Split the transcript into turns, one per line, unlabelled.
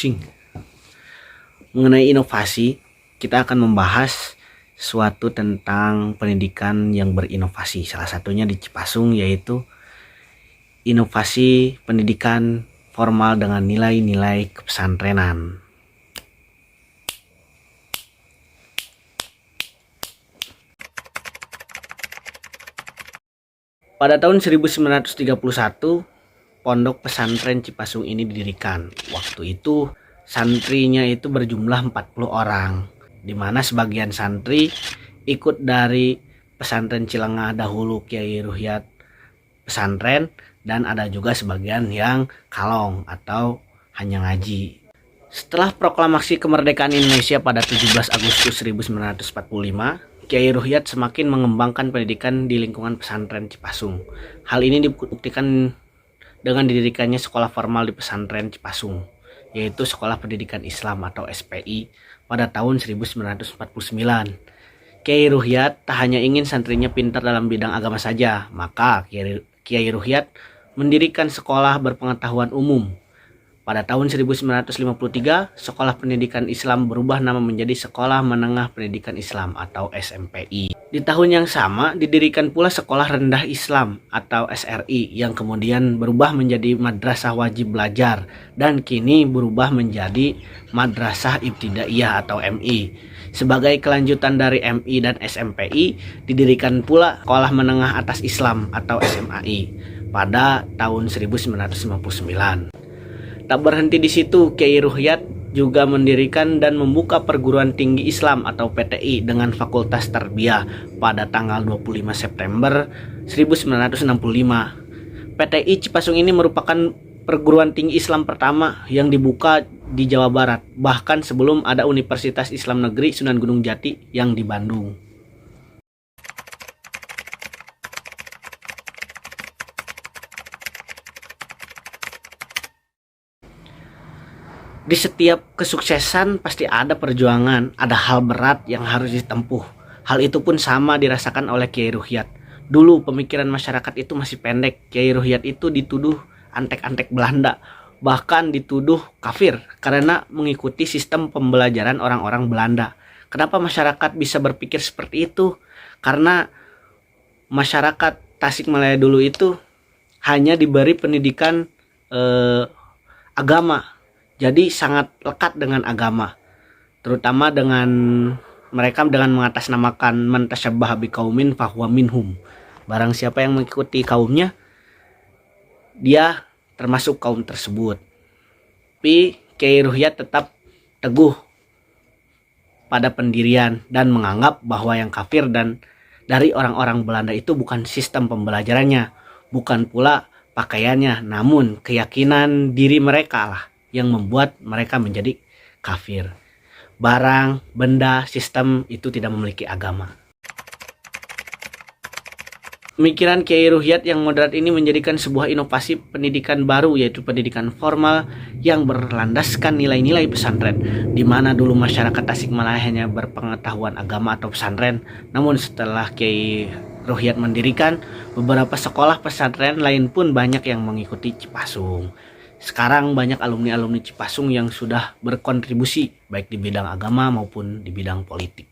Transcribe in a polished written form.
pusing. Mengenai inovasi, kita akan membahas suatu tentang pendidikan yang berinovasi. Salah satunya di Cipasung, yaitu inovasi pendidikan formal dengan nilai-nilai kepesantrenan. Pada tahun 1931, pondok pesantren Cipasung ini didirikan. Waktu itu santrinya itu berjumlah 40 orang, di mana sebagian santri ikut dari pesantren Cilengah dahulu Kiai Ruhyat pesantren, dan ada juga sebagian yang kalong atau hanya ngaji. Setelah proklamasi kemerdekaan Indonesia pada 17 Agustus 1945, Kiai Ruhyat semakin mengembangkan pendidikan di lingkungan pesantren Cipasung. Hal ini dibuktikan dengan didirikannya sekolah formal di pesantren Cipasung, yaitu Sekolah Pendidikan Islam atau SPI pada tahun 1949. Kiai Ruhyat tak hanya ingin santrinya pintar dalam bidang agama saja, maka Kiai Ruhyat mendirikan sekolah berpengetahuan umum. Pada tahun 1953, Sekolah Pendidikan Islam berubah nama menjadi Sekolah Menengah Pendidikan Islam atau SMPI. Di tahun yang sama, didirikan pula Sekolah Rendah Islam atau SRI yang kemudian berubah menjadi Madrasah Wajib Belajar dan kini berubah menjadi Madrasah Ibtidaiyah atau MI. Sebagai kelanjutan dari MI dan SMPI, didirikan pula Sekolah Menengah Atas Islam atau SMAI pada tahun 1959. Tak berhenti di situ, Kiai Ruhyat juga mendirikan dan membuka perguruan tinggi Islam atau PTI dengan Fakultas Tarbiyah pada tanggal 25 September 1965. PTI Cipasung ini merupakan perguruan tinggi Islam pertama yang dibuka di Jawa Barat, bahkan sebelum ada Universitas Islam Negeri Sunan Gunung Jati yang di Bandung. Di setiap kesuksesan pasti ada perjuangan, ada hal berat yang harus ditempuh. Hal itu pun sama dirasakan oleh Kiai Ruhyat. Dulu pemikiran masyarakat itu masih pendek. Kiai Ruhyat itu dituduh antek-antek Belanda, bahkan dituduh kafir karena mengikuti sistem pembelajaran orang-orang Belanda. Kenapa masyarakat bisa berpikir seperti itu? Karena masyarakat Tasikmalaya dulu itu hanya diberi pendidikan agama. Jadi sangat lekat dengan agama, terutama dengan mereka dengan mengatasnamakan man tasyabbaha biqaumin fahuwa minhum. Barang siapa yang mengikuti kaumnya, dia termasuk kaum tersebut. Tapi Kiai Ruhyat tetap teguh pada pendirian dan menganggap bahwa yang kafir dan dari orang-orang Belanda itu bukan sistem pembelajarannya, bukan pula pakaiannya, namun keyakinan diri mereka lah yang membuat mereka menjadi kafir. Barang, benda, sistem itu tidak memiliki agama. Pemikiran Kiai Ruhyat yang moderat ini menjadikan sebuah inovasi pendidikan baru, yaitu pendidikan formal yang berlandaskan nilai-nilai pesantren, di mana dulu masyarakat Tasikmalaya hanya berpengetahuan agama atau pesantren. Namun setelah Kiai Ruhyat mendirikan, beberapa sekolah pesantren lain pun banyak yang mengikuti Cipasung. Sekarang banyak alumni-alumni Cipasung yang sudah berkontribusi baik di bidang agama maupun di bidang politik.